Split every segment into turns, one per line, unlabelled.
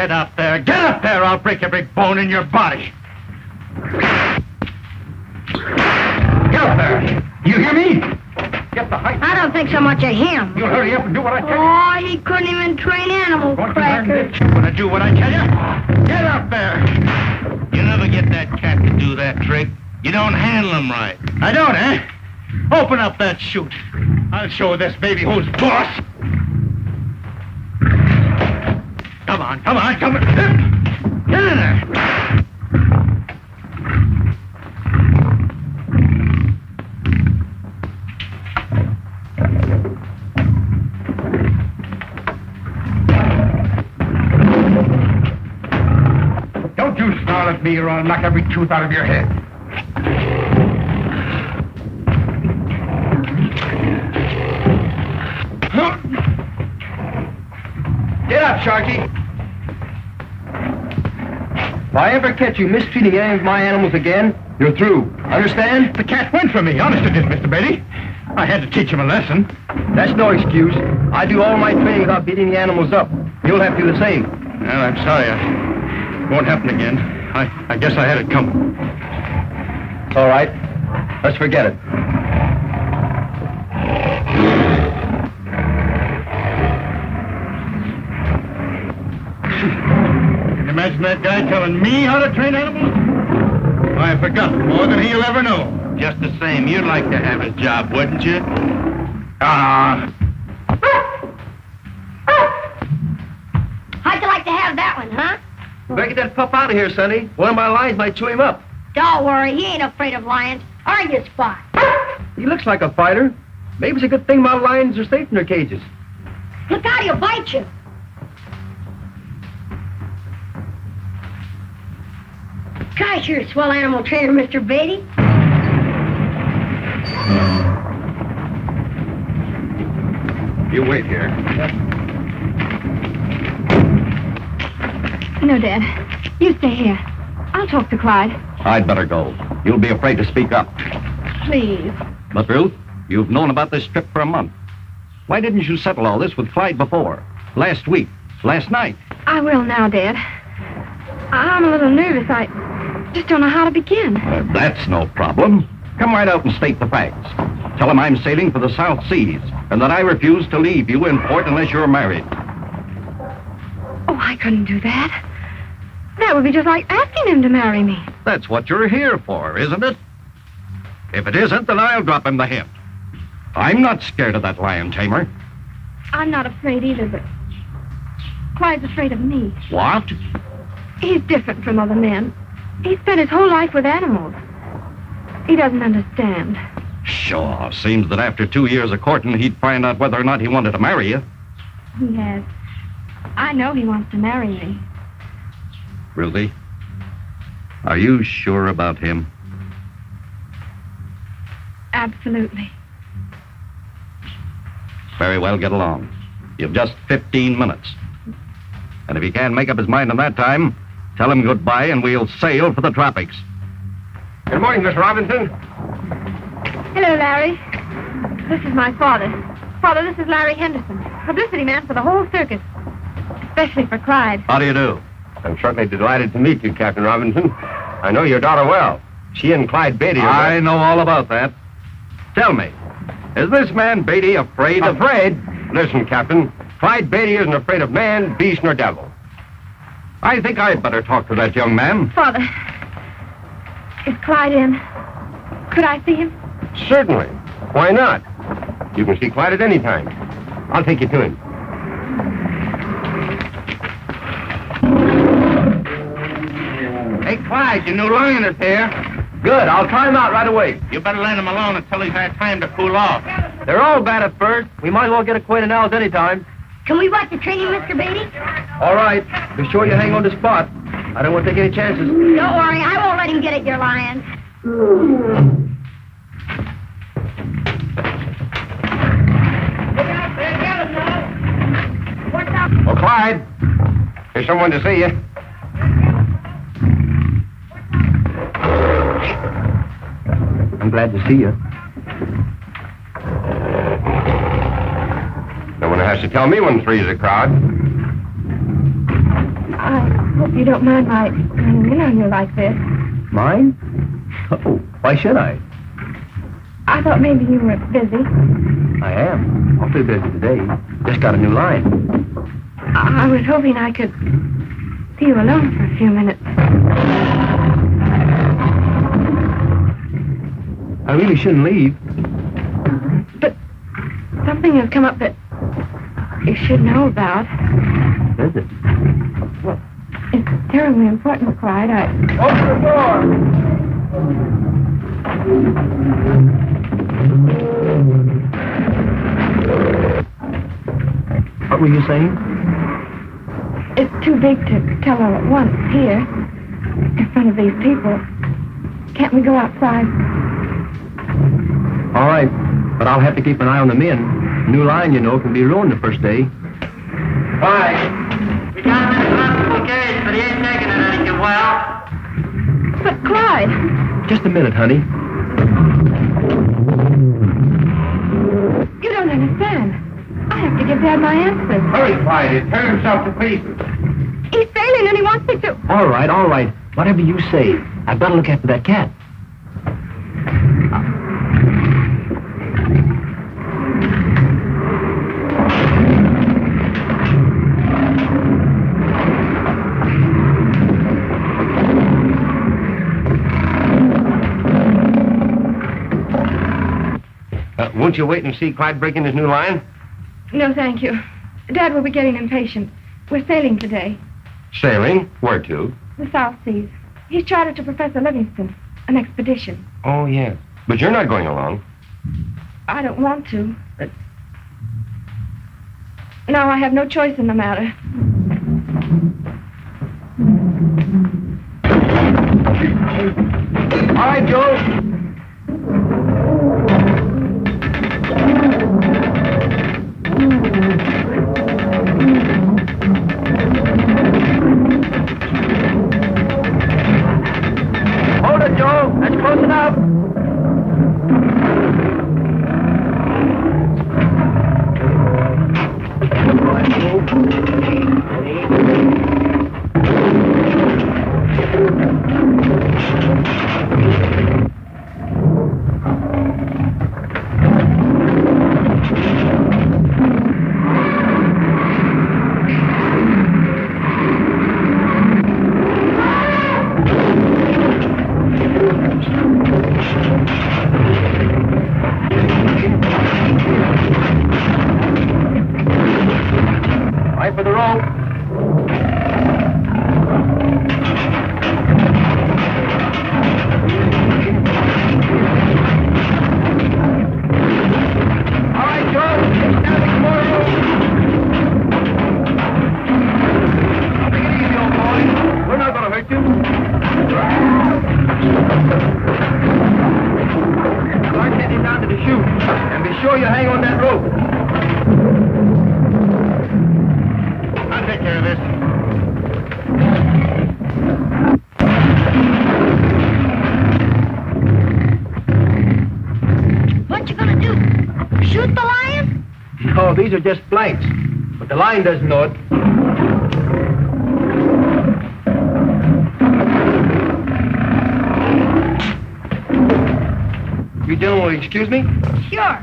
Get up there. Get up there. I'll break every bone in your body. Get up there. You hear me? Get the height.
I don't think so much of him.
You'll hurry up and do what I tell you.
Oh, he couldn't even train animal crackers.
You want to do what I tell you? Get up there.
You never get that cat to do that trick. You don't handle him right.
I don't, eh? Open up that chute. I'll show this baby who's boss. Come on, come on, come on. Get in there. Don't you snarl at me or I'll knock every tooth out of your head. Get up, Sharky.
If I ever catch you mistreating any of my animals again, you're through. Understand?
The cat went for me. Honest it is, Mr. Beatty. I had to teach him a lesson.
That's no excuse. I do all my training without beating the animals up. You'll have to do the same.
Well, I'm sorry. It won't happen again. I guess I had it coming.
It's all right. Let's forget it.
Can you imagine that guy telling me how to train animals? I forgot more than he'll ever know.
Just the same, you'd like to have his job, wouldn't you?
Ah.
How'd you like to have that one, huh?
Better get that pup out of here, Sonny. One of my lions might chew him up.
Don't worry, he ain't afraid of lions. Earn your spot.
He looks like a fighter. Maybe it's a good thing my lions are safe in their cages.
Look out, he'll bite you. Gosh, you're a swell animal trainer, Mr. Beatty.
You wait here.
No, Dad. You stay here. I'll talk to Clyde.
I'd better go. You'll be afraid to speak up.
Please.
But, Ruth, you've known about this trip for a month. Why didn't you settle all this with Clyde before? Last week? Last night?
I will now, Dad. I'm a little nervous. I just don't know how to begin.
That's no problem. Come right out and state the facts. Tell him I'm sailing for the South Seas and that I refuse to leave you in port unless you're married.
Oh, I couldn't do that. That would be just like asking him to marry me.
That's what you're here for, isn't it? If it isn't, then I'll drop him the hint. I'm not scared of that lion tamer.
I'm not afraid either, but Clyde's afraid of me.
What?
He's different from other men. He spent his whole life with animals. He doesn't understand.
Sure. Seems that after 2 years of courting, he'd find out whether or not he wanted to marry you.
He has. I know he wants to marry me.
Ruthie, are you sure about him?
Absolutely.
Very well, get along. You've just 15 minutes. And if he can't make up his mind in that time, tell him goodbye and we'll sail for the tropics.
Good morning, Miss Robinson.
Hello, Larry. This is my father. Father, this is Larry Henderson, publicity man for the whole circus. Especially for Clyde.
How do you do?
I'm certainly delighted to meet you, Captain Robinson. I know your daughter well. She and Clyde Beatty are...
I know all about that. Tell me, is this man Beatty afraid of...
Afraid? Listen, Captain. Clyde Beatty isn't afraid of man, beast, nor devil.
I think I'd better talk to that young man.
Father, is Clyde in? Could I see him?
Certainly. Why not? You can see Clyde at any time. I'll take you to him.
Hey, Clyde, your new lion is here.
Good. I'll try him out right away.
You better let him alone until he's had time to cool off.
They're all bad at first. We might as well get acquainted now as any time.
Can we watch the training, Mr. Beatty?
All right. Be sure you hang on the spot. I don't want to take any chances.
Don't worry, I won't let him get at your lions.
Oh, Clyde. There's someone to see you. I'm glad to see you. No one has to tell me when three's a crowd.
I hope you don't mind my running in on you like this.
Mine? Oh, why should I?
I thought maybe you were busy.
I am. Awfully busy today. Just got a new line.
I was hoping I could see you alone for a few minutes.
I really shouldn't leave.
But something has come up that you should know about.
What is it?
Well, it's terribly important, Clyde.
Open the door! What were you saying?
It's too big to tell all at once here, in front of these people. Can't we go outside?
All right, but I'll have to keep an eye on the men. New line, you know, can be ruined the first day.
Why? We got this hospital case, but he ain't taking it any too well.
But, Clyde,
Just a minute, honey.
you don't understand. I have to give Dad my answers.
Hurry, Clyde. He'll tear himself to pieces.
He's failing and he wants me to...
All right. Whatever you say. I've got to look after that cat.
Won't you wait and see Clyde breaking his new line?
No, thank you. Dad will be getting impatient. We're sailing today.
Sailing? Where to?
The South Seas. He's chartered to Professor Livingston. An expedition.
Oh, yes. But you're not going along.
I don't want to, but... Now I have no choice in the matter.
All right, Joe. Hold it, Joe. That's close enough. Right for the rope. All right, Joe. Take down the more rope. Take it easy, old boy. We're not going to hurt you. Start heading down to the chute. And be sure you hang on that rope.
I'll take care of this.
What you gonna do? Shoot the lion?
No, these are just flanks. But the line doesn't know it. You gentlemen will excuse me?
Sure.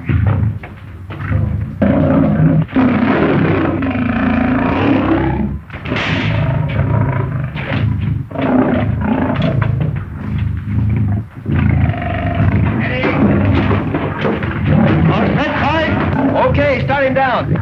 Okay, start him down.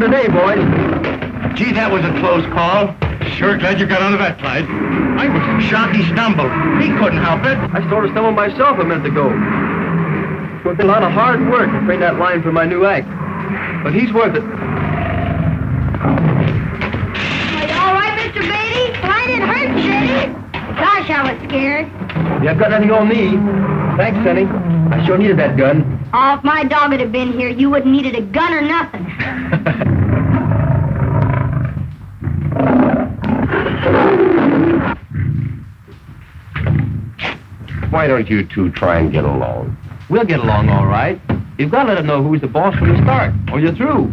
for today, boys.
Gee, that was a close call. Sure glad you got out of that, Clyde. I was shocked he stumbled. He couldn't help it.
I sort of stumbled myself a minute ago. It's been a lot of hard work to train that line for my new act. But he's worth it.
Are you all right, Mr. Beatty? Well, I didn't hurt you, did he? Gosh, I was scared.
You have got nothing on me. Thanks, Sonny. I sure needed that gun.
Oh, if my dog had been here, you wouldn't needed a gun or nothing.
Why don't you two try and get along?
We'll get along all right. You've got to let him know who's the boss from the start, or you're through.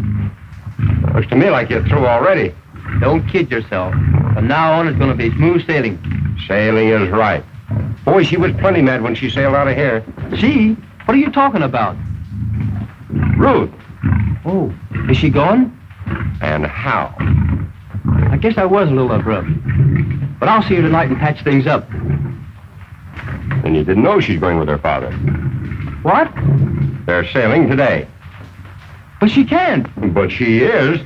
Looks to me like you're through already.
Don't kid yourself. From now on, it's going to be smooth sailing.
Sailing is right. Boy, she was plenty mad when she sailed out of here.
She? What are you talking about?
Ruth.
Oh, is she gone?
And how?
I guess I was a little abrupt. But I'll see her tonight and patch things up.
And you didn't know she's going with her father.
What?
They're sailing today.
But she can't.
But she is.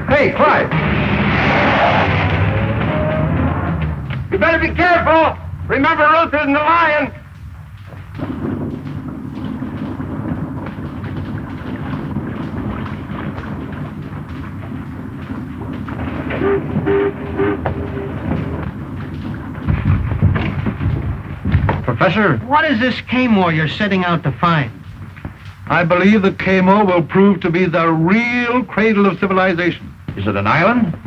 Hey, Clyde. You better be careful. Remember, Ruth isn't a lion.
Professor, what is this K-More you're setting out to find? I believe the K-More will prove to be the real cradle of civilization. Is it an island?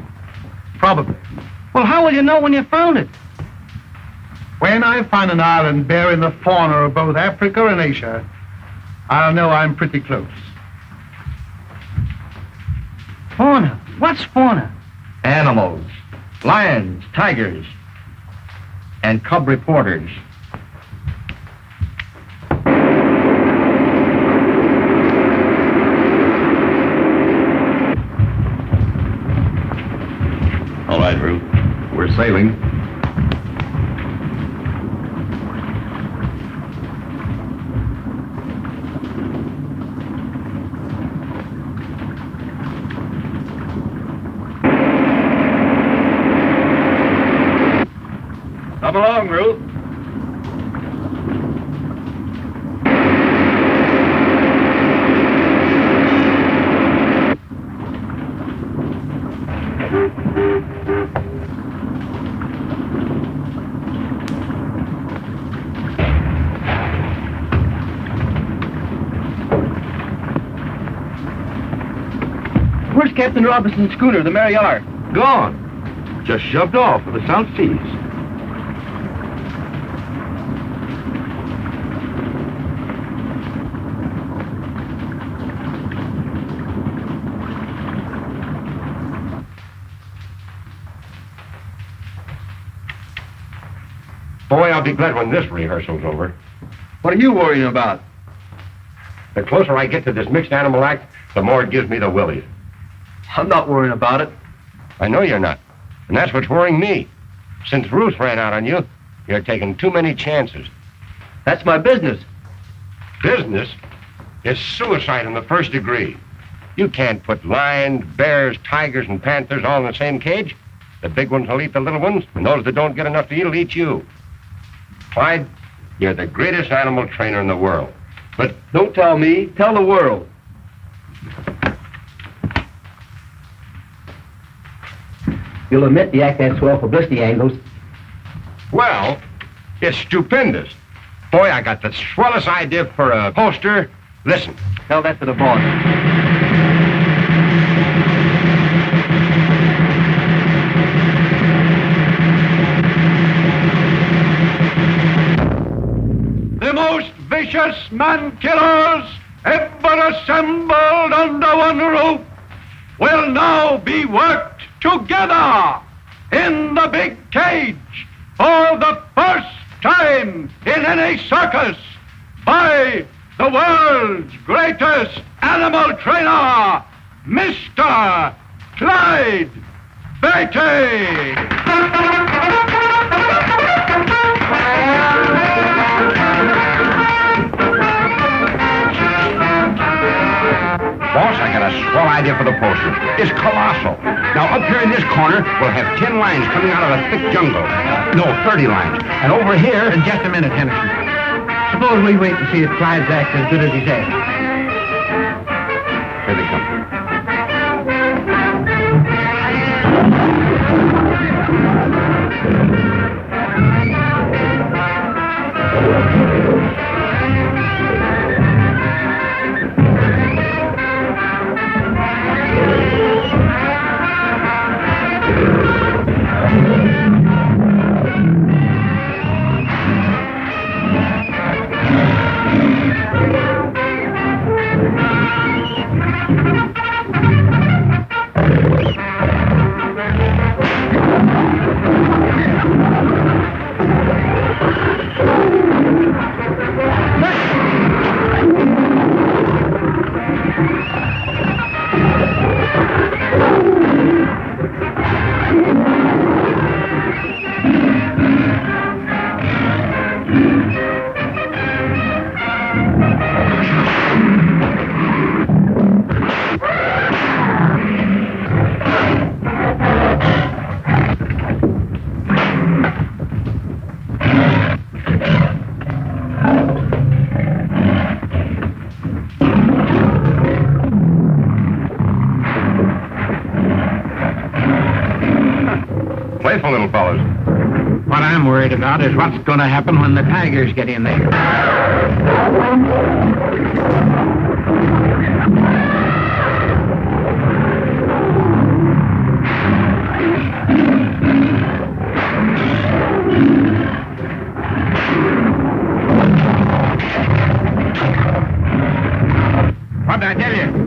Probably. Well, how will you know when you found it? When I find an island bearing the fauna of both Africa and Asia, I'll know I'm pretty close. Fauna? What's fauna?
Animals. Lions, tigers, and cub reporters. All right, Ruth. We're sailing. Come along, Ruth.
Where's Captain Robinson's schooner, the Mariar?
Gone. Just shoved off for the South Seas.
Boy, I'll be glad when this rehearsal's over.
What are you worrying about?
The closer I get to this mixed animal act, the more it gives me the willies.
I'm not worrying about it.
I know you're not. And that's what's worrying me. Since Ruth ran out on you, you're taking too many chances.
That's my business.
Business is suicide in the first degree. You can't put lions, bears, tigers, and panthers all in the same cage. The big ones will eat the little ones, and those that don't get enough to eat will eat you. Clyde, you're the greatest animal trainer in the world. But
Don't tell me. Tell the world. You'll admit the act had swell publicity angles.
well, it's stupendous. Boy, I got the swellest idea for a poster. Listen.
Tell that to the boss.
The most vicious man-killers ever assembled under one roof will now be worked together in the big cage for the first time in any circus by the world's greatest animal trainer, Mr. Clyde Beatty.
whole idea for the poster is colossal. Now, up here in this corner, we'll have 10 lines coming out of the thick jungle. No, 30 lines. And over here...
Just a minute, Henderson. Suppose we wait and see if Clyde's act as good as he says.
Here they come. Playful little fellows.
What I'm worried about is what's going to happen when the tigers get in there. What'd I tell you?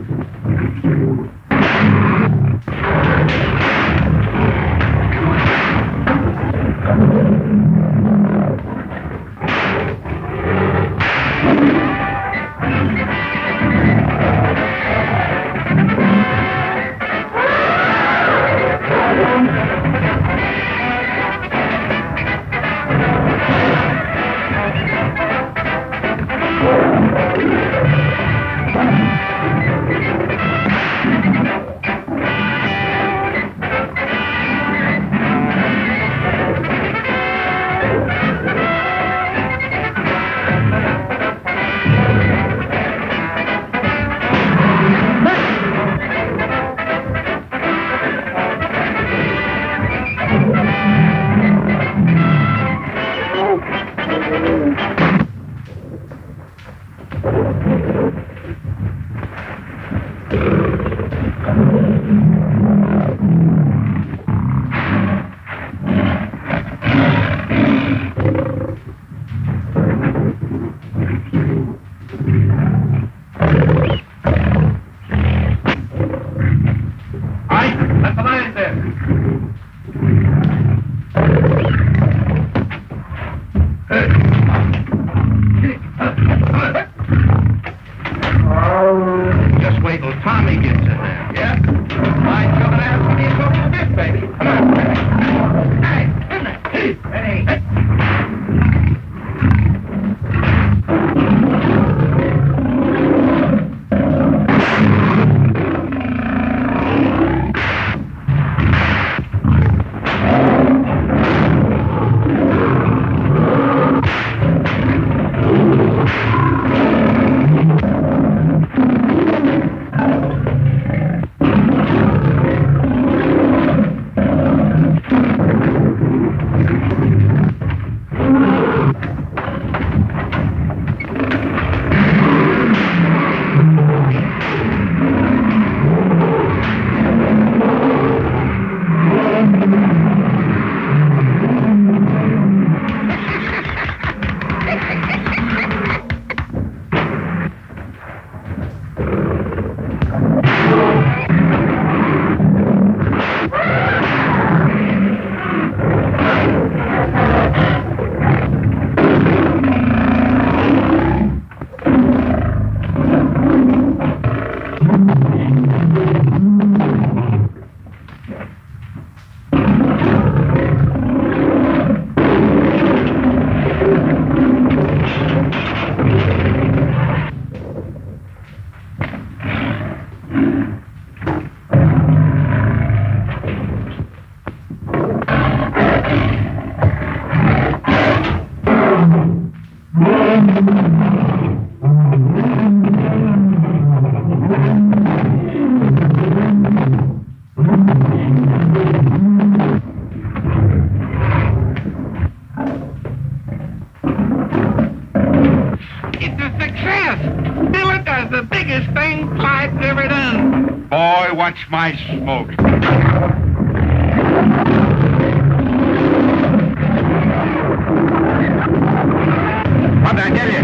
It's a success! Bill does the biggest thing Clyde's ever done.
Boy, watch my smoke. How'd I get you?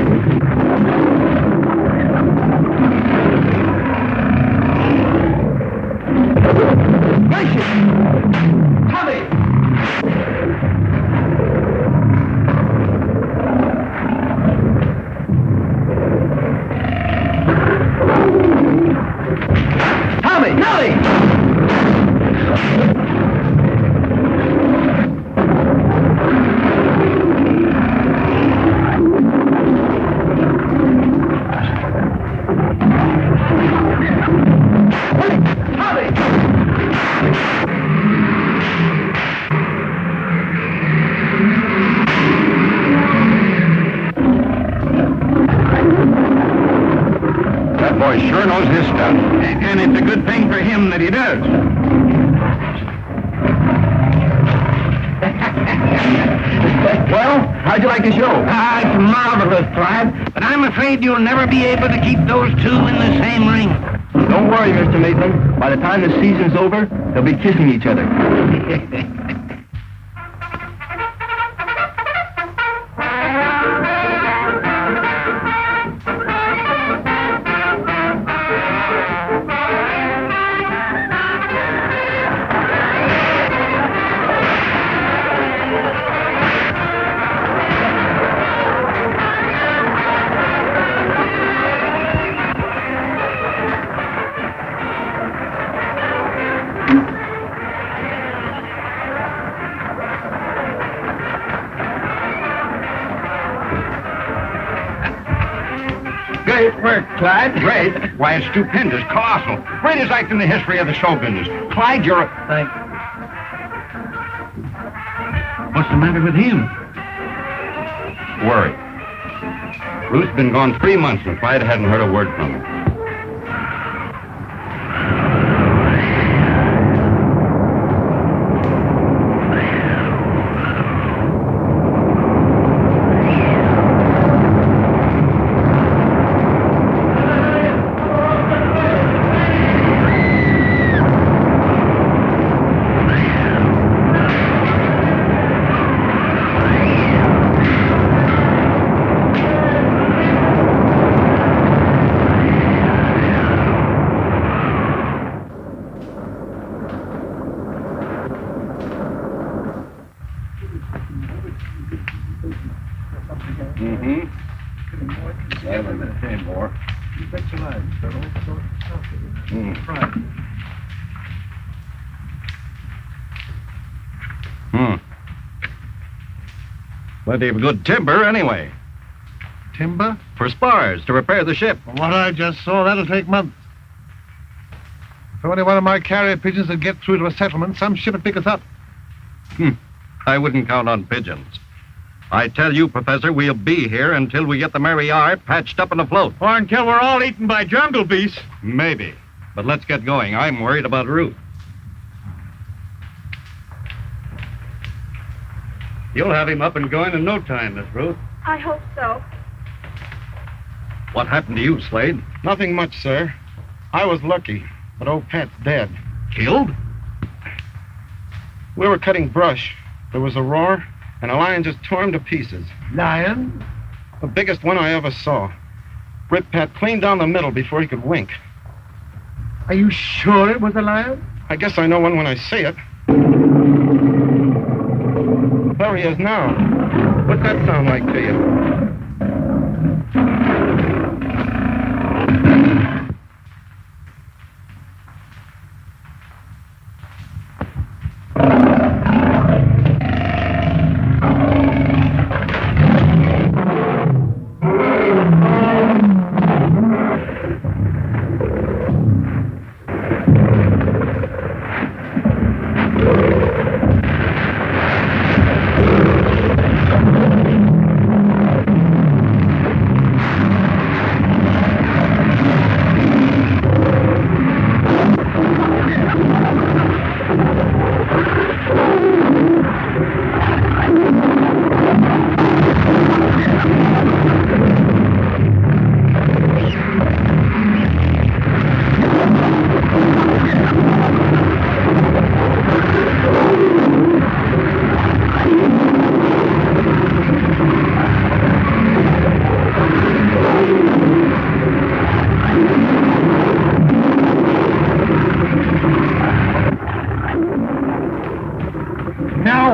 That boy sure knows his stuff. And it's a good thing for him that he does. Well, how'd you like the show?
It's marvelous, Clyde, but I'm afraid you'll never be able to keep those two in the same ring.
Don't worry, Mr. Maitland. By the time the season's over, they'll be kissing each other.
Great work, Clyde. Great? Why, it's stupendous, colossal. Greatest act in the history of the show business. Clyde, you're a...
Thanks.
What's the matter with him?
Worry. Ruth's been gone 3 months and Clyde hadn't heard a word from her.
Plenty of good timber, anyway.
Timber?
For spars to repair the ship.
From what I just saw, that'll take months. If only one of my carrier pigeons would get through to a settlement, some ship would pick us up.
I wouldn't count on pigeons. I tell you, Professor, we'll be here until we get the Mary R. patched up and afloat.
Or until we're all eaten by jungle beasts.
Maybe. But let's get going. I'm worried about Ruth. You'll have him up and going in no time, Miss Ruth.
I hope so.
What happened to you, Slade?
Nothing much, sir. I was lucky, but old Pat's dead.
Killed?
We were cutting brush. There was a roar, and a lion just tore him to pieces.
Lion?
The biggest one I ever saw. Ripped Pat clean down the middle before he could wink.
Are you sure it was a lion?
I guess I know one when I see it. There he is now. What's that sound like to you?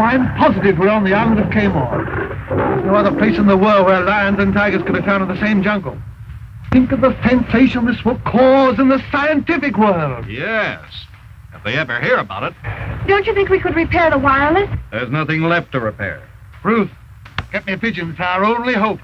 I'm positive we're on the island of Caymore. There's no other place in the world where lions and tigers could have found in the same jungle. Think of the sensation this will cause in the scientific world.
Yes, if they ever hear about it.
Don't you think we could repair the wireless?
There's nothing left to repair.
Ruth, get me a pigeon. It's our only hope.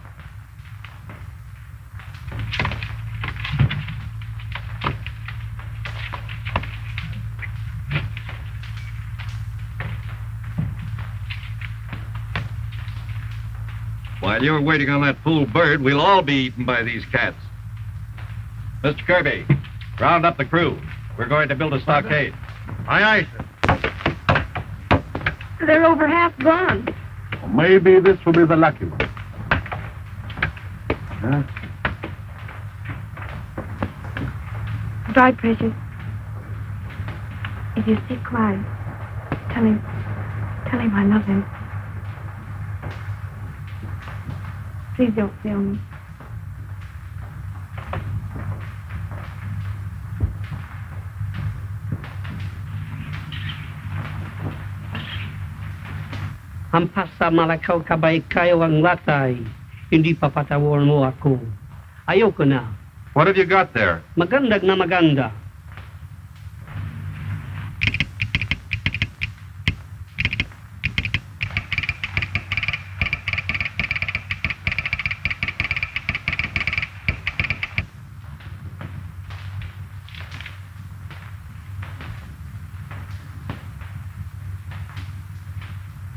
While you're waiting on that fool bird, we'll all be eaten by these cats. Mr. Kirby, round up the crew. We're going to build a stockade.
Aye, aye, sir.
They're over half gone.
Maybe this will be the lucky one.
Dry, Precious. If you see Clyde, tell him I love him. Please don't fail me.
Hampasa malakaw kabay kayo ang latay. Hindi pa patawar mo ako. Ayoko na.
What have you got there?
Magandag na maganda.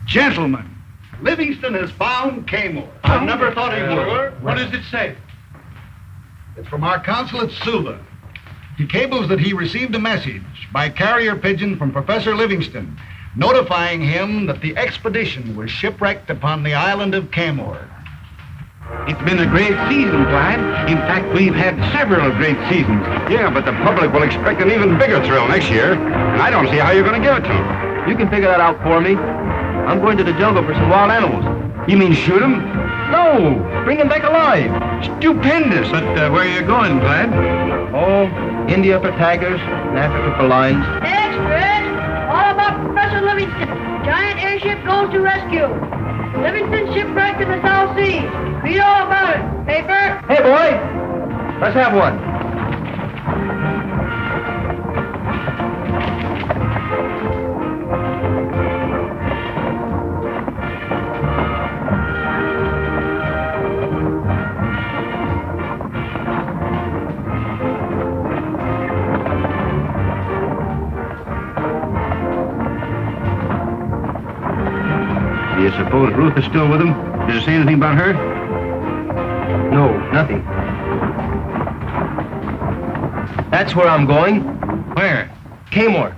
Gentlemen, Livingston has found Caymore. I never thought he would. What does it say?
It's from our consul at Suva. He cables that he received a message by carrier pigeon from Professor Livingston, notifying him that the expedition was shipwrecked upon the island of Caymore.
It's been a great season, Clyde. In fact, we've had several great seasons.
Yeah, but the public will expect an even bigger thrill next year, and I don't see how you're going to give it to them.
You can figure that out for me. I'm going to the jungle for some wild animals.
You mean shoot him?
No, bring them back alive.
Stupendous. But where are you going, Clyde?
Oh, India for tigers, and Africa for lions.
Extras! All about Professor Livingston. Giant airship goes to rescue. Livingston shipwrecked in the South Seas. Read all about it. Paper?
Hey, boy, let's have one.
Do you suppose Ruth is still with him? Did you say anything about her?
No, nothing. That's where I'm going.
Where?
Caymore.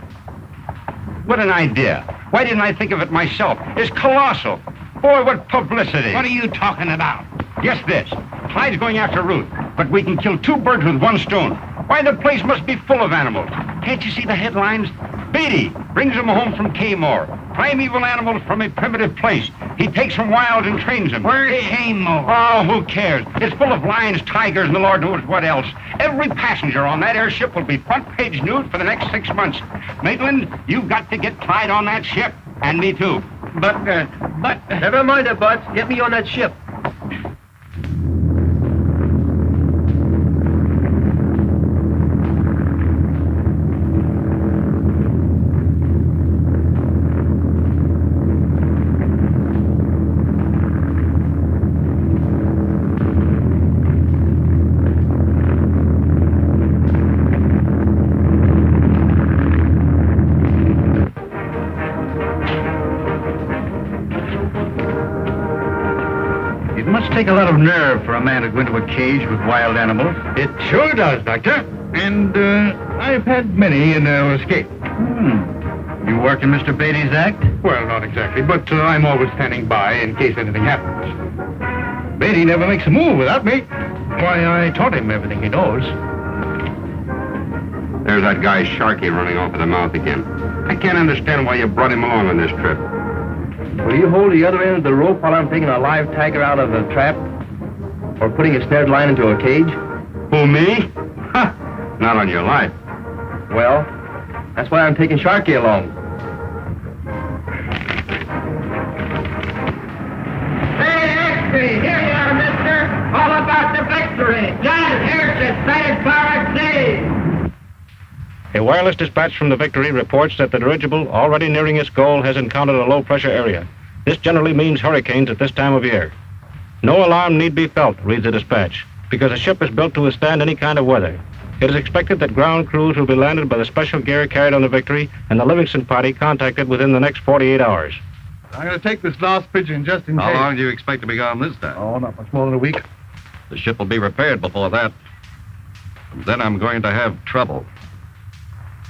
What an idea. Why didn't I think of it myself? It's colossal. Boy, what publicity.
What are you talking about?
Guess this. Clyde's going after Ruth, but we can kill two birds with one stone. Why, the place must be full of animals. Can't you see the headlines? Beatty brings them home from Caymore. Primeval animals from a primitive place. He takes them wild and trains them.
Where's Caymore?
Oh, who cares? It's full of lions, tigers, and the Lord knows what else. Every passenger on that airship will be front-page news for the next 6 months. Maitland, you've got to get Clyde on that ship. And me, too.
But... Never mind it, Butts. Get me on that ship.
It must take a lot of nerve for a man to go into a cage with wild animals. It sure does, Doctor. And I've had many in escape. You work in Mr. Beatty's act? Well, not exactly, but I'm always standing by in case anything happens. Beatty never makes a move without me. Why, I taught him everything he knows.
There's that guy Sharkey running off at the mouth again. I can't understand why you brought him along on this trip.
Will you hold the other end of the rope while I'm taking a live tiger out of a trap? Or putting a snared line into a cage?
Who, me? Ha! Not on your life.
Well, that's why I'm taking Sharkey along.
victory! Giant airship sighted far at sea!
A wireless dispatch from the Victory reports that the dirigible, already nearing its goal, has encountered a low-pressure area. This generally means hurricanes at this time of year. No alarm need be felt, reads the dispatch, because the ship is built to withstand any kind of weather. It is expected that ground crews will be landed by the special gear carried on the Victory and the Livingston party contacted within the next 48 hours.
I'm going to take this last pigeon just in case.
How long do you expect to be gone this time?
Oh, not much more than a week.
The ship will be repaired before that. And then I'm going to have trouble.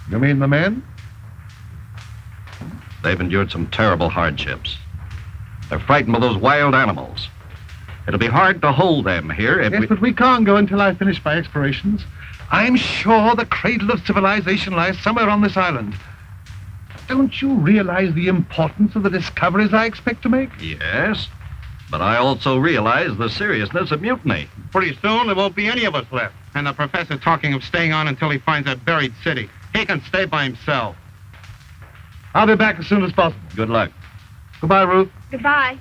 You mean the men?
They've endured some terrible hardships. They're frightened by those wild animals. It'll be hard to hold them here if
Yes, but we can't go until I finish my explorations. I'm sure the cradle of civilization lies somewhere on this island. Don't you realize the importance of the discoveries I expect to make?
Yes, but I also realize the seriousness of mutiny.
Pretty soon there won't be any of us left. And the professor talking of staying on until he finds that buried city. He can stay by himself. I'll be back as soon as possible.
Good luck.
Goodbye, Ruth.
Goodbye.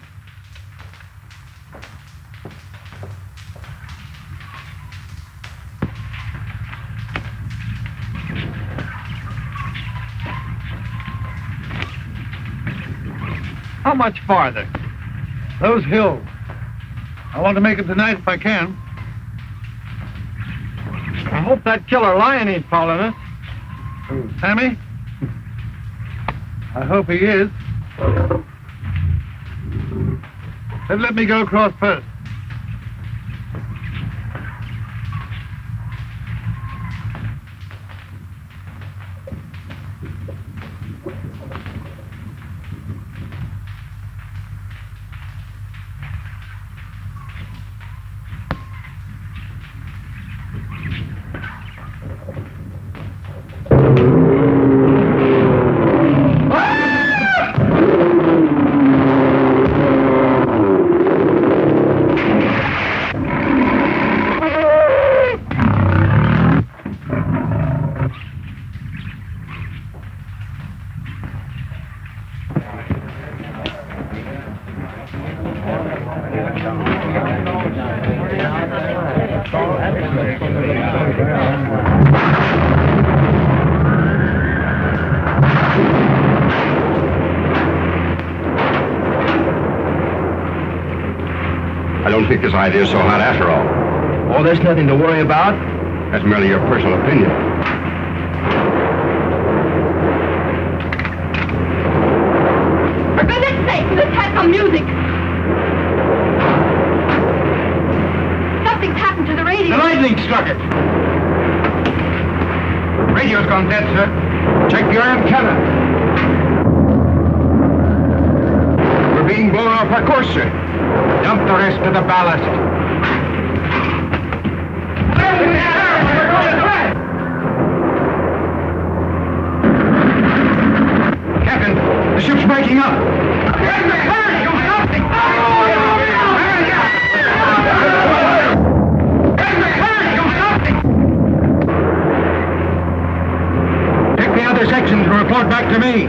How much farther? Those hills. I want to make it tonight if I can. I hope that killer lion ain't following us. Who, Sammy? I hope he is. Then let me go across first.
I don't think this idea is so hot after all.
Oh, there's nothing to worry about.
That's merely your personal opinion.
For goodness sake, let's have some music. Something's happened to the radio.
The lightning struck it. Radio's gone dead, sir. Check your antenna. We're being blown off our course, sir. Dump the rest of the ballast. Captain, the ship's breaking up. Take the other sections and report back to me.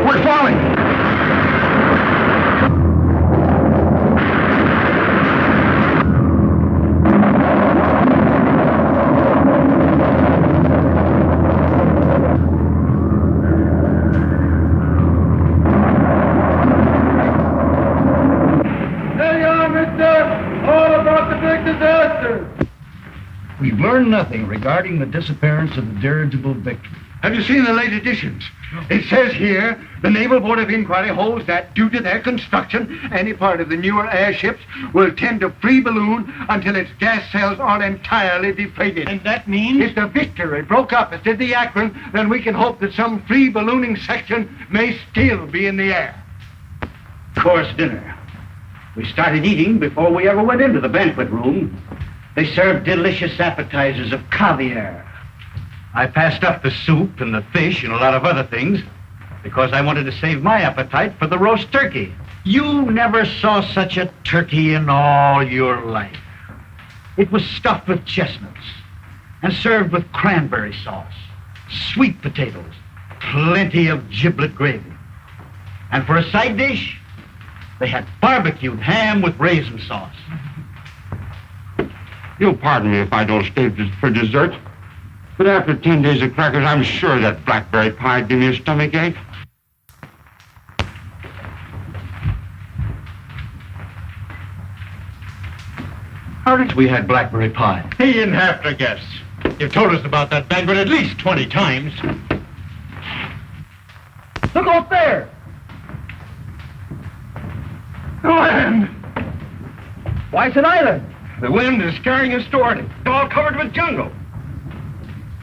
We're falling.
There you are, mister. All about the big disaster.
We've learned nothing regarding the disappearance of the dirigible Victory.
Have you seen the late editions? It says here, the Naval Board of Inquiry holds that due to their construction, any part of the newer airships will tend to free balloon until its gas cells are entirely deflated.
And that means?
If the Victory broke up as did the Akron, then we can hope that some free ballooning section may still be in the air.
Course dinner. We started eating before we ever went into the banquet room. They served delicious appetizers of caviar. I passed up the soup and the fish and a lot of other things because I wanted to save my appetite for the roast turkey. You never saw such a turkey in all your life. It was stuffed with chestnuts and served with cranberry sauce, sweet potatoes, plenty of giblet gravy. And for a side dish, They had barbecued ham with raisin sauce.
You'll pardon me if I don't stay for dessert, but after 10 days of crackers, I'm sure that blackberry pie would give me a stomach ache.
How did we had blackberry pie?
He didn't have to guess. You've told us about that banquet at least 20 times.
Look up there!
The land!
Why, it's an island.
The wind is carrying us toward it. It's all covered with jungle.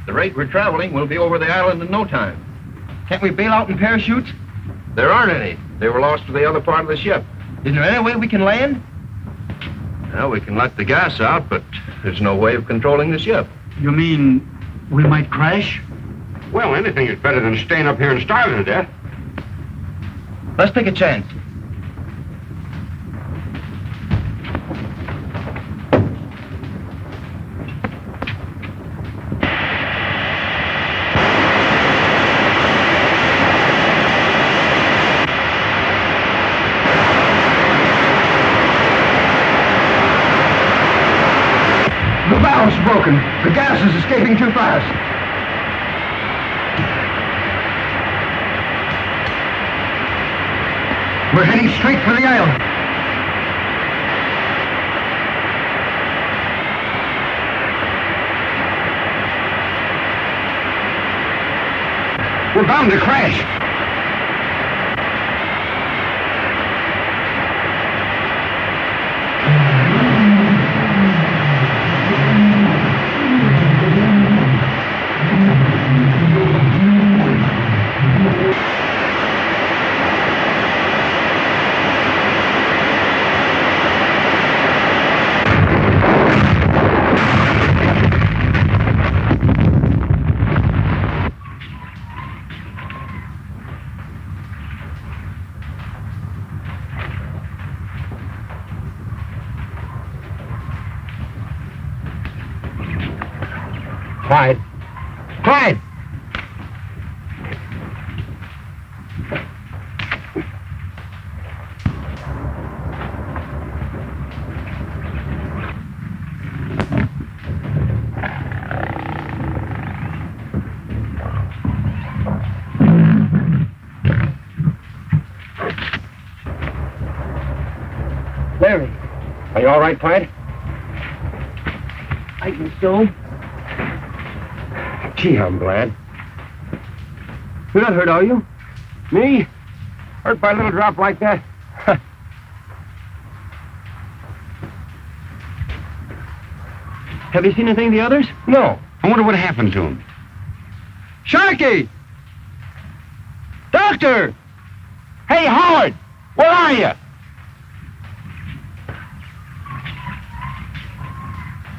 The rate we're traveling, we'll be over the island in no time.
Can't we bail out in parachutes?
There aren't any. They were lost to the other part of the ship.
Is there any way we can land?
Well, we can let the gas out, but there's no way of controlling the ship.
You mean we might crash?
Well, anything is better than staying up here and starving to death.
Let's take a chance.
The valve's broken. The gas is escaping too fast. We're heading straight for the island. We're bound to crash. Clyde! Clyde!
Larry.
Are you all right, Clyde?
I think so.
Gee, I'm glad.
You're not hurt, are you?
Me? Hurt by a little drop like that?
Have you seen anything of the others?
No. I wonder what happened to him.
Sharky! Doctor!
Hey, Howard! Where are you?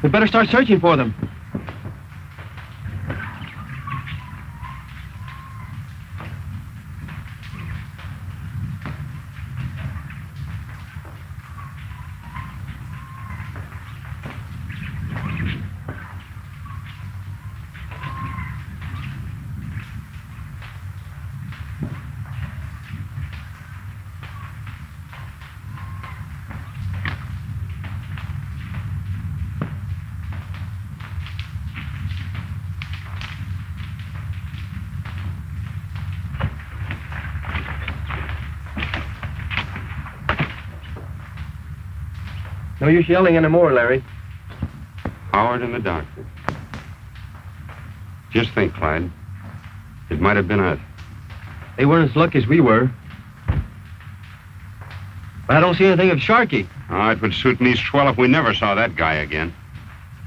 We better start searching for them. No use yelling anymore, Larry.
Howard and the doctor. Just think, Clyde. It might have been us.
They weren't as lucky as we were. But I don't see anything of Sharky.
Oh, it would suit me swell if we never saw that guy again.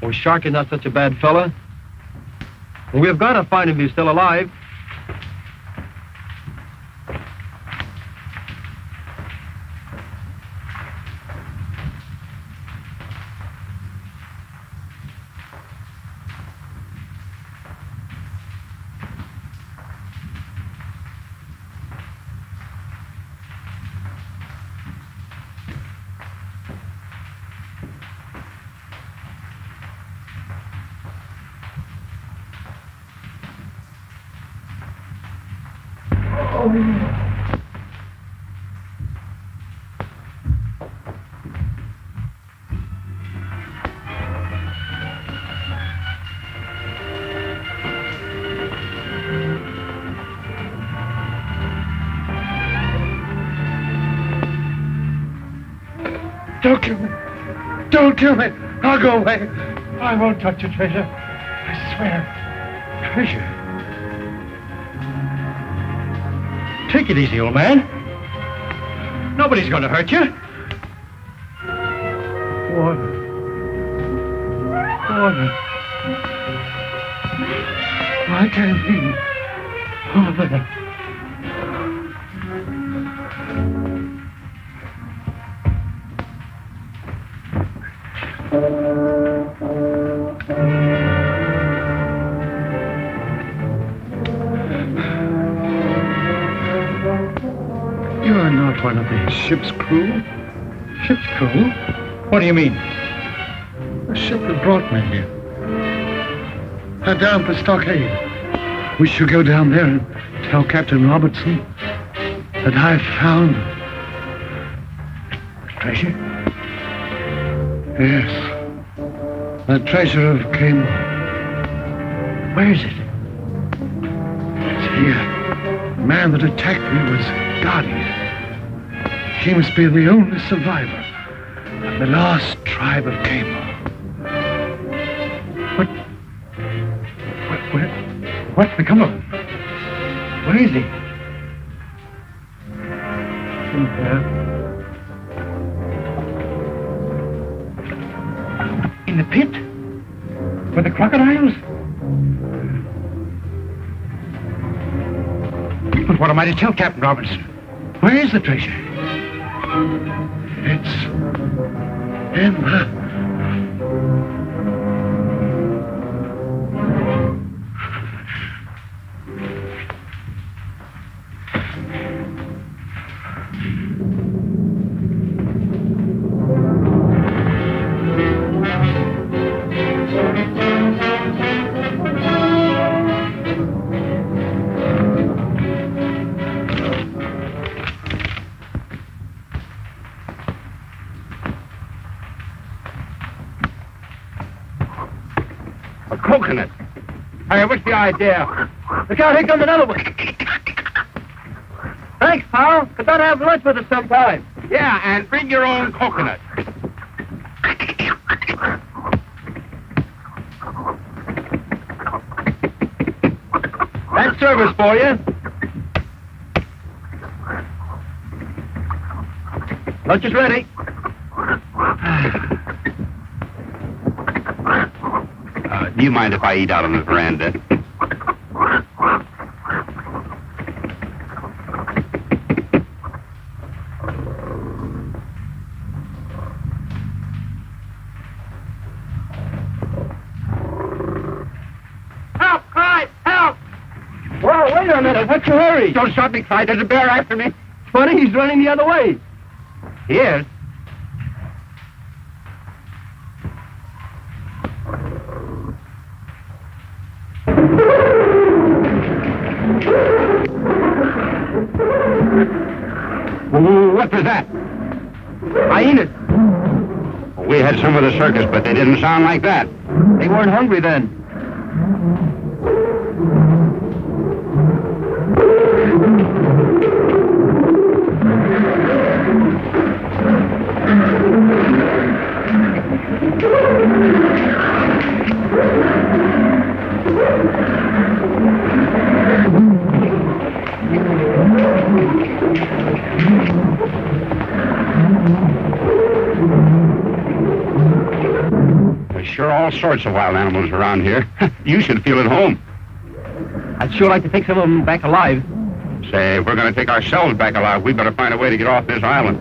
Well, Sharky's not such a bad fella. And we've got to find him if he's still alive.
Don't kill me. Don't kill me. I'll go away. I won't touch your treasure. I swear.
Treasure? Take it easy, old man. Nobody's going to hurt you.
Water. Water. Why can't he? Over there. You're not one of the ship's crew? Ship's crew?
What do you mean?
The ship that brought me here. They're down the stockade. We should go down there and tell Captain Robertson that I've found
Treasure?
Yes. The treasure of Cayman.
Where is it?
It's here. The man that attacked me was Guardian. He must be the only survivor of the last tribe of Cayman.
What's become of him? Where is he?
In there.
In the pit? With the crocodiles? But what am I to tell Captain Robertson? Where is the treasure?
It's in the...
Coconut. Hey, what's the idea? Look out, here comes another one. Thanks, pal. Could not have lunch with us sometime. Yeah, and bring your own coconut. That's service for you. Lunch is ready. Do you mind if I eat out on the veranda? Help, Clyde! Help! Whoa, wait a minute. What's your hurry? Don't stop me, Clyde. There's a bear after me. Funny, he's running the other way. He is? What was that? Hyenas. We had some of the circus, but they didn't sound like that. They weren't hungry then. There's sure all sorts of wild animals around here. You should feel at home. I'd sure like to take some of them back alive. Say, if we're going to take ourselves back alive, we better find a way to get off this island.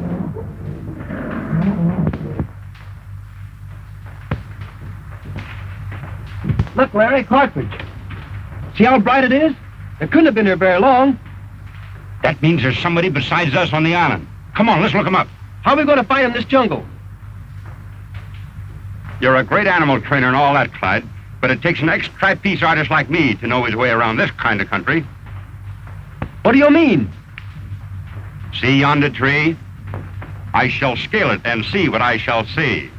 Look, Larry, cartridge. See how bright it is? It couldn't have been here very long. That means there's somebody besides us on the island. Come on, let's look him up. How are we going to find him in this jungle? You're a great animal trainer and all that, Clyde, but it takes an ex-trapeze artist like me to know his way around this kind of country. What do you mean? See yonder tree? I shall scale it and see what I shall see.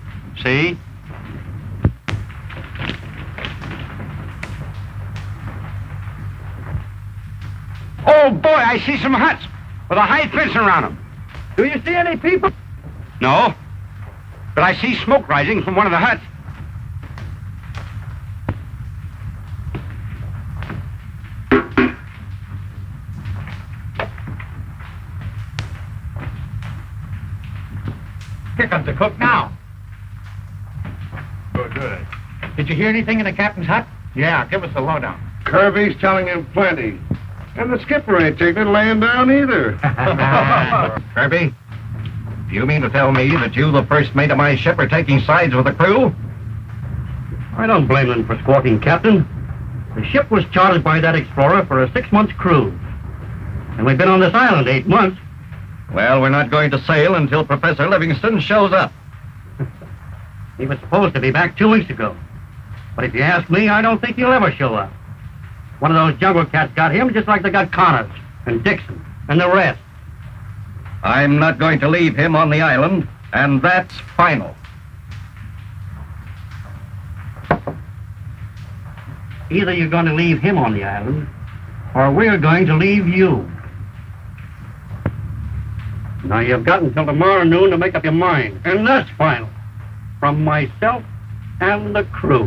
See? Oh, boy, I see some huts with a high fence around them. Do you see any people? No. but I see smoke rising from one of the huts. Here comes the cook now.
Good.
Did you hear anything in the captain's hut?
Yeah, give us the lowdown.
Kirby's telling him plenty. And the skipper ain't taking it laying down either.
Kirby, do you mean to tell me that you, the first mate of my ship, are taking sides with the crew?
I don't blame them for squawking, Captain. The ship was chartered by that explorer for a 6-month cruise. And we've been on this island 8 months.
Well, we're not going to sail until Professor Livingston shows up.
He was supposed to be back 2 weeks ago. But if you ask me, I don't think he'll ever show up. One of those jungle cats got him just like they got Connors and Dixon and the rest.
I'm not going to leave him on the island, and that's final.
Either you're going to leave him on the island, or we're going to leave you. Now, you've got until tomorrow noon to make up your mind, and that's final. From myself and the crew.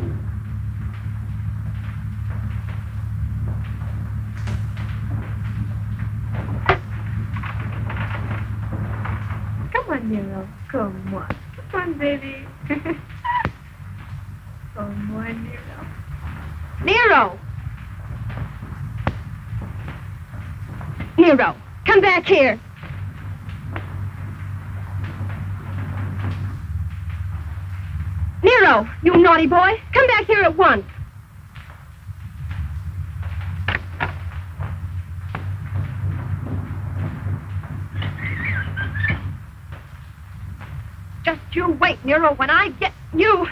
Come on, Nero. Come on. Come on, baby. Come on, Nero. Nero! Nero, come back here. Nero, you naughty boy. Come back here at once. Just you wait, Nero, when I get you.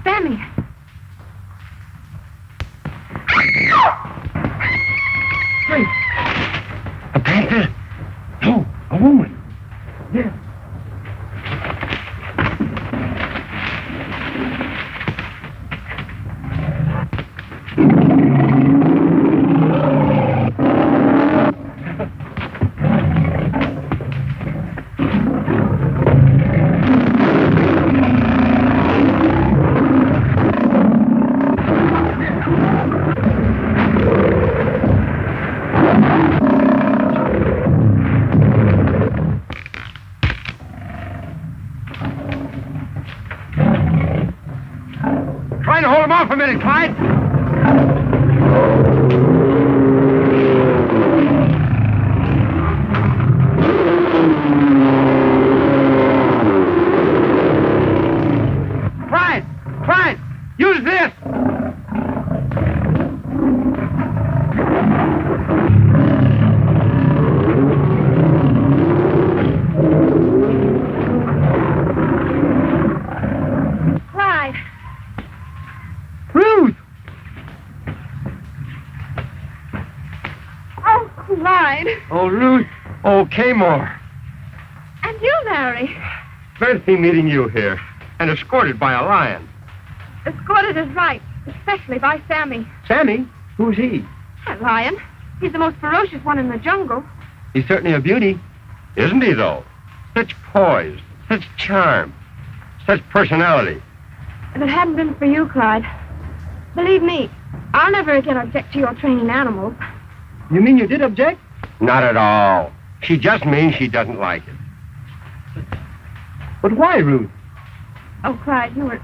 Sammy.
A panther? No, a woman. Yeah. Try to hold him off a minute, Clyde. Clyde, use this.
Clyde.
Ruth!
Oh, Clyde.
Oh, Ruth. Oh, Kaymore.
And you, Larry.
Fancy meeting you here, and escorted by a lion.
Escorted is right, especially by Sammy.
Sammy? Who's he?
That lion. He's the most ferocious one in the jungle.
He's certainly a beauty.
Isn't he, though? Such poise, such charm, such personality.
If it hadn't been for you, Clyde, believe me, I'll never again object to your training animals.
You mean you did object?
Not at all. She just means she doesn't like it.
But why, Ruth?
Oh, Clyde, you were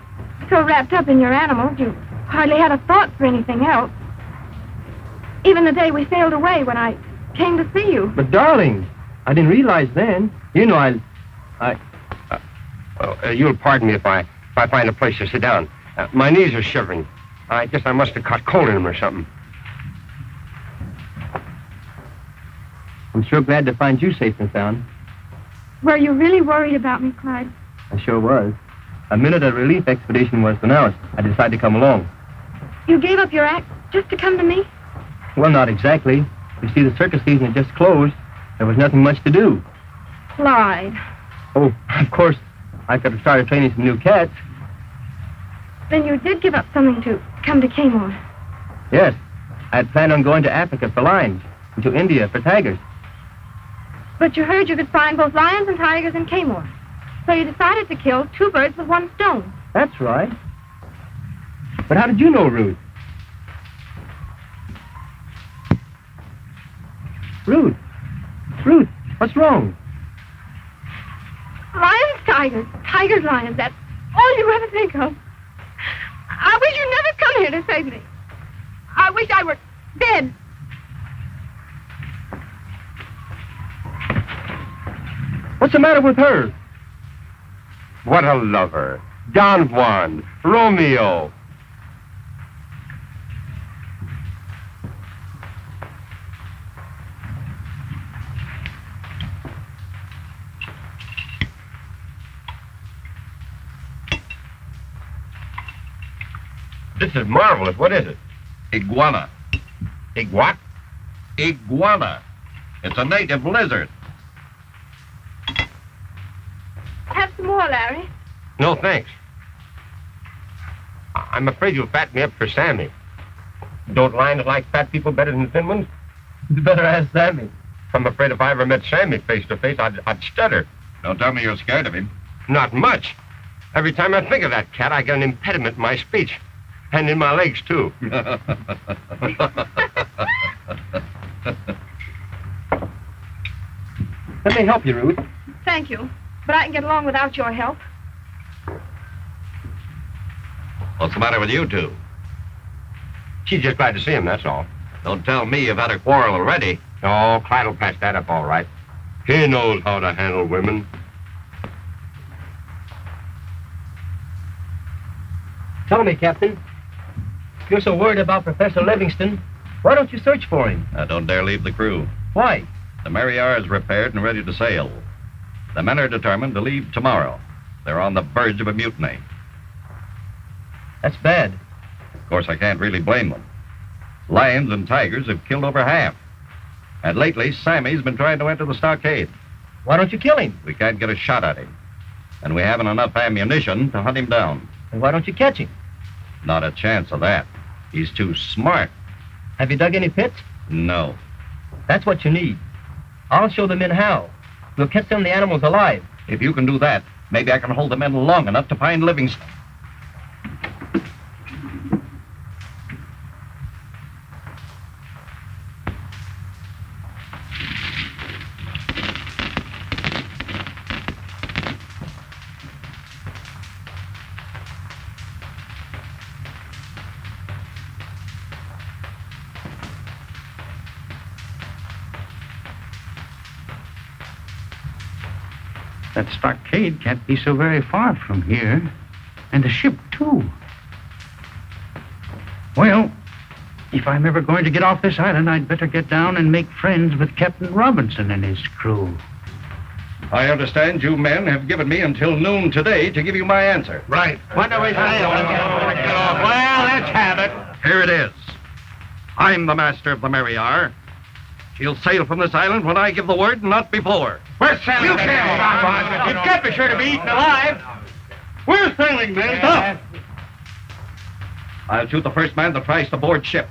so wrapped up in your animals, you hardly had a thought for anything else. Even the day we sailed away when I came to see you.
But, darling, I didn't realize then. You know,
You'll pardon me if I find a place to sit down. My knees are shivering. I guess I must have caught cold in them or something.
I'm sure glad to find you safe and sound.
Were you really worried about me, Clyde?
I sure was. The minute a relief expedition was announced, I decided to come along.
You gave up your act just to come to me?
Well, not exactly. You see, the circus season had just closed. There was nothing much to do.
Clyde.
Oh, of course, I could have started training some new cats.
Then you did give up something to come to Kmart.
Yes, I had planned on going to Africa for lions and to India for tigers.
But you heard you could find both lions and tigers in Kmart. So you decided to kill 2 birds with 1 stone.
That's right. But how did you know, Ruth? Ruth, what's wrong?
Lions, tigers. Tigers, lions. That's all you ever think of. I wish you'd never come here to save me. I wish I were dead.
What's the matter with her?
What a lover. Don Juan, Romeo. This is marvelous. What is it?
Iguana.
What?
Iguana. It's a native lizard.
Have some more, Larry.
No, thanks. I'm afraid you'll fatten me up for Sammy. Don't lions like fat people better than thin ones?
You better ask Sammy.
I'm afraid if I ever met Sammy face to face, I'd stutter.
Don't tell me you're scared of him.
Not much. Every time I think of that cat, I get an impediment in my speech. And in my legs, too.
Let me help you, Ruth.
Thank you. But I can get along without your help.
What's the matter with you two?
She's just glad to see him, that's all.
Don't tell me you've had a quarrel already.
Oh, Clyde will patch that up all right. He knows how to handle women.
Tell me, Captain. If you're so worried about Professor Livingston, why don't you search for him?
I don't dare leave the crew.
Why?
The Mary R. is repaired and ready to sail. The men are determined to leave tomorrow. They're on the verge of a mutiny.
That's bad.
Of course, I can't really blame them. Lions and tigers have killed over half. And lately, Sammy's been trying to enter the stockade.
Why don't you kill him?
We can't get a shot at him. And we haven't enough ammunition to hunt him down.
And why don't you catch him?
Not a chance of that. He's too smart.
Have you dug any pits?
No.
That's what you need. I'll show the men how. We'll catch some of the animals alive.
If you can do that, maybe I can hold the men long enough to find Livingston.
That stockade can't be so very far from here. And the ship, too. Well, if I'm ever going to get off this island, I'd better get down and make friends with Captain Robinson and his crew.
I understand you men have given me until noon today to give you my answer.
Right.
When do we sail? Well, let's have it.
Here it is. I'm the master of the Mary R. She'll sail from this island when I give the word, not before.
We're sailing. You can't stop us. You've got to be sure to be eaten alive. We're sailing, men. Stop.
I'll shoot the first man that tries to board ship.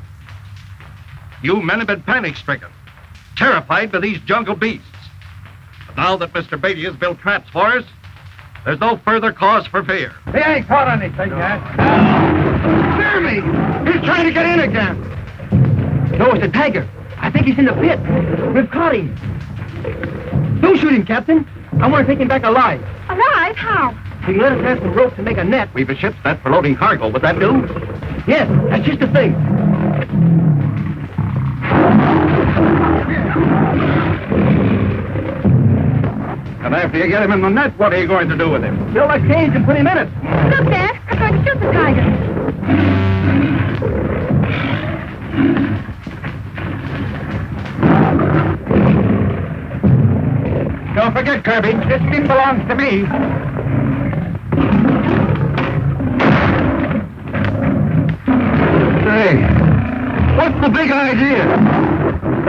You men have been panic-stricken, terrified by these jungle beasts. But now that Mr. Beatty has built traps for us, there's no further cause for fear.
He ain't caught anything yet.
Jeremy! He's trying to get in again.
No, it's a tiger. I think he's in the pit. We've caught him. Don't shoot him, Captain. I want to take him back alive.
Alive? How?
If you let us have some rope to make a net.
We've a ship's net for loading cargo. Would that do?
Yes, that's just the thing.
And after you get him in the net, what are you going to do with him?
Fill that cage and put him in it.
Look, Dad. I'm going to shoot the tiger.
Don't forget, Kirby, this thing belongs to me. Say, what's the big idea?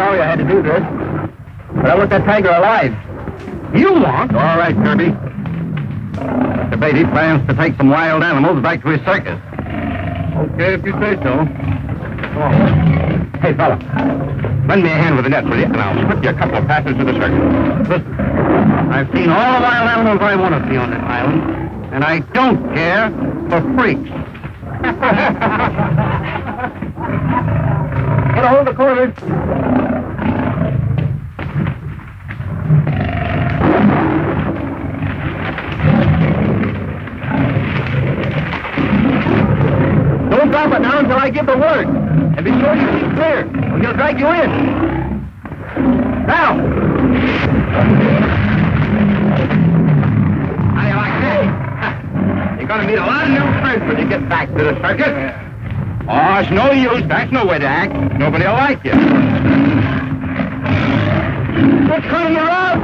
sorry I had to do this, but I want that tiger alive. You want? All right, Kirby. Mr. Beatty plans to take some wild animals back to his circus. Okay, if you say so. Oh. Hey, fella, lend me a hand with the net, will you? And I'll slip you a couple of passes to the circus. Listen, I've seen all the wild animals I want to see on this island, and I don't care for freaks. Get a hold of the quarters. Don't drop it now until I give the word. And be sure you keep clear, or he'll drag you in. Now! How do you like that? You're going to meet a lot of new friends when you get back to the circus. Oh, it's no use. That's no way to act. Nobody will like you. What's coming around?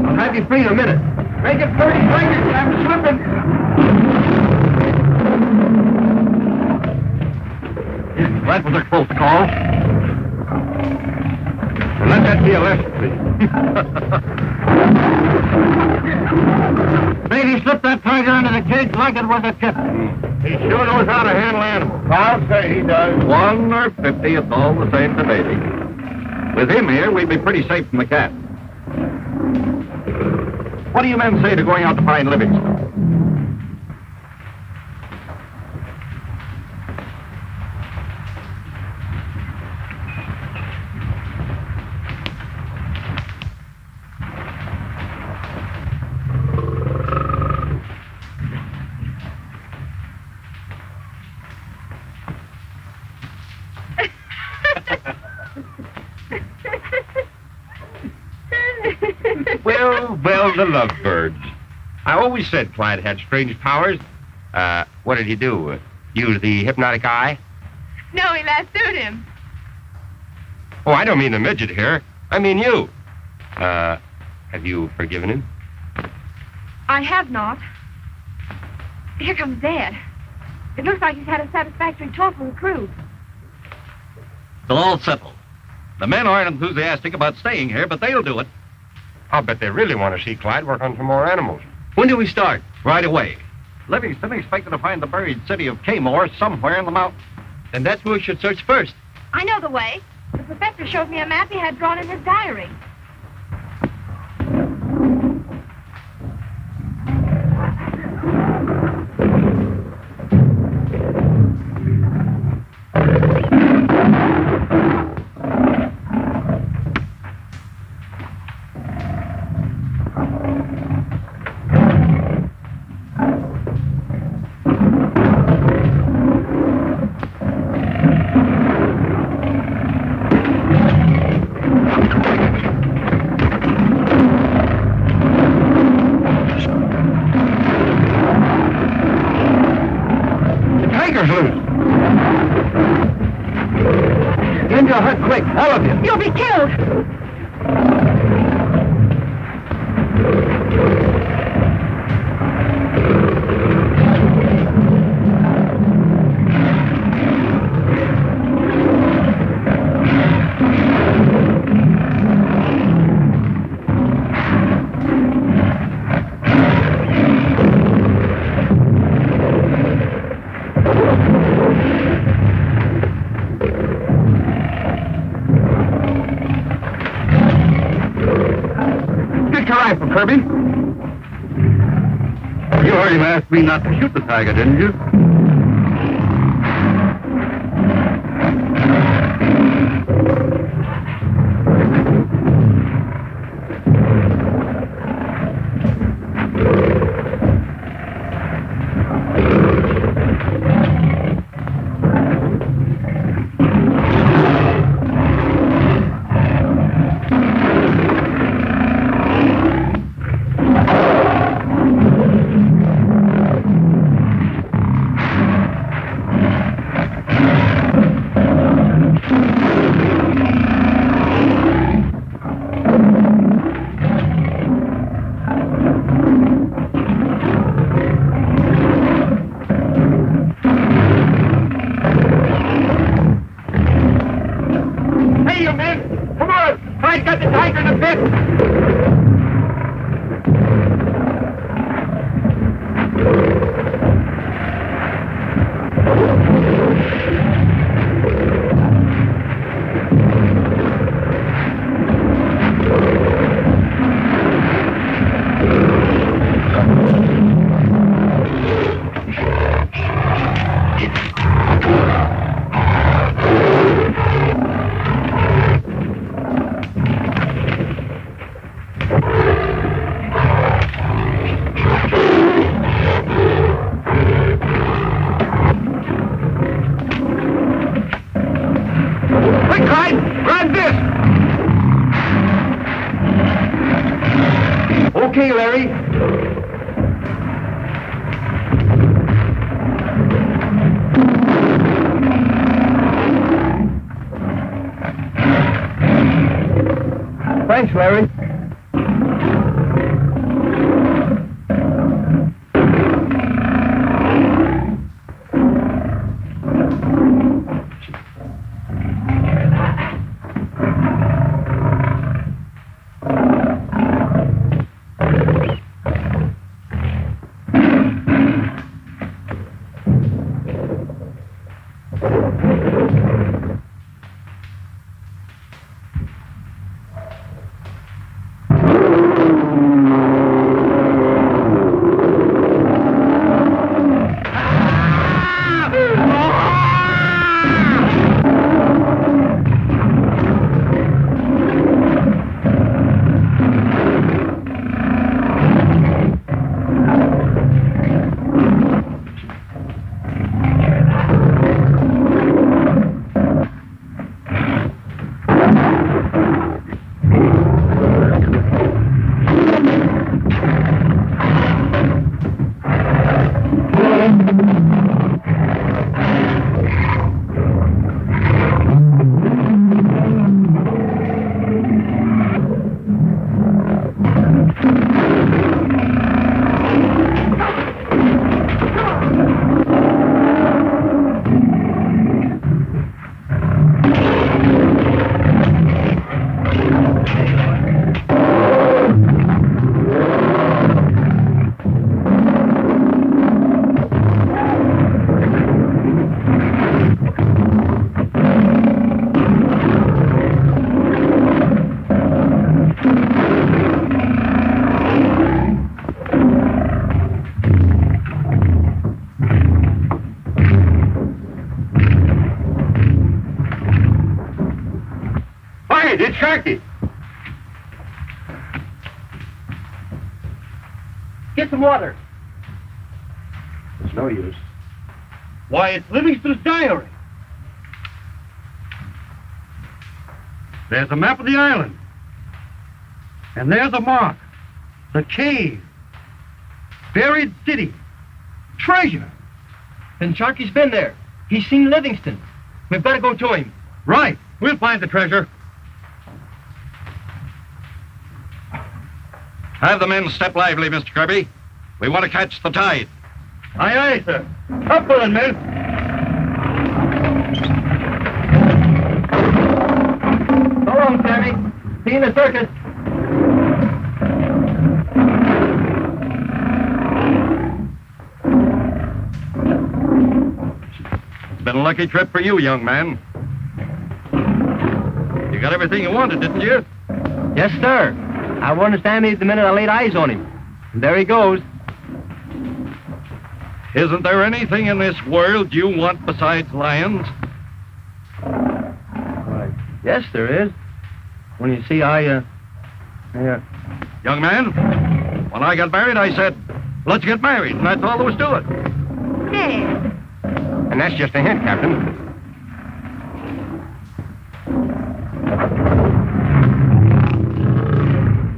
I'll have you free in a minute. Make it 30 seconds. I'm slipping. That was a close call. Well, let that be a lesson, please. Beatty slipped that tiger into the cage like it was a tip. He sure knows how to handle animals.
I'll say he does.
1 or 50, it's all the same to Beatty. With him here, we'd be pretty safe from the cat. What do you men say to going out to find Livingston?
Well, the lovebirds. I always said Clyde had strange powers. What did he do? Use the hypnotic eye?
No, he lassoed him.
Oh, I don't mean the midget here. I mean you. Have you forgiven him?
I have not. Here comes Dad. It looks like he's had a satisfactory talk with the crew.
It's all settled. The men aren't enthusiastic about staying here, but they'll do it.
I'll bet they really want to see Clyde work on some more animals.
When do we start? Right away. Livingston expected to find the buried city of Kaymore somewhere in the mountains.
Then that's where we should search first.
I know the way. The professor showed me a map he had drawn in his diary.
Get into a hut quick, all of you.
You'll be killed.
Kirby? You heard him ask me not to shoot the tiger, didn't you?
Okay, Larry. Thanks, Larry.
It's Sharky.
Get some water.
It's no use.
Why, it's Livingston's diary. There's a map of the island. And there's a mark. The cave. Buried city. Treasure.
And Sharky's been there. He's seen Livingston. We've got to go to him.
Right. We'll find the treasure. Have the men step lively, Mr. Kirby. We want to catch the tide. Aye, aye, sir. Up with it, men.
So long, Sammy. See you in the circus.
It's been a lucky trip for you, young man. You got everything you wanted, didn't you?
Yes, sir. I warned Sammy the minute I laid eyes on him. And there he goes.
Isn't there anything in this world you want besides lions?
Why, yes, there is. When you see,
Young man, when I got married, I said, let's get married, and that's all there was to it.
Dad.
And that's just a hint, Captain.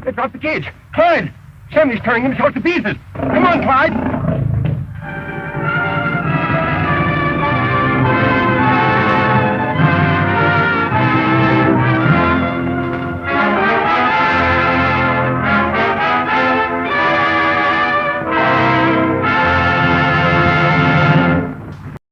They dropped the cage. Clyde! Sammy's tearing himself to pieces. Come on, Clyde!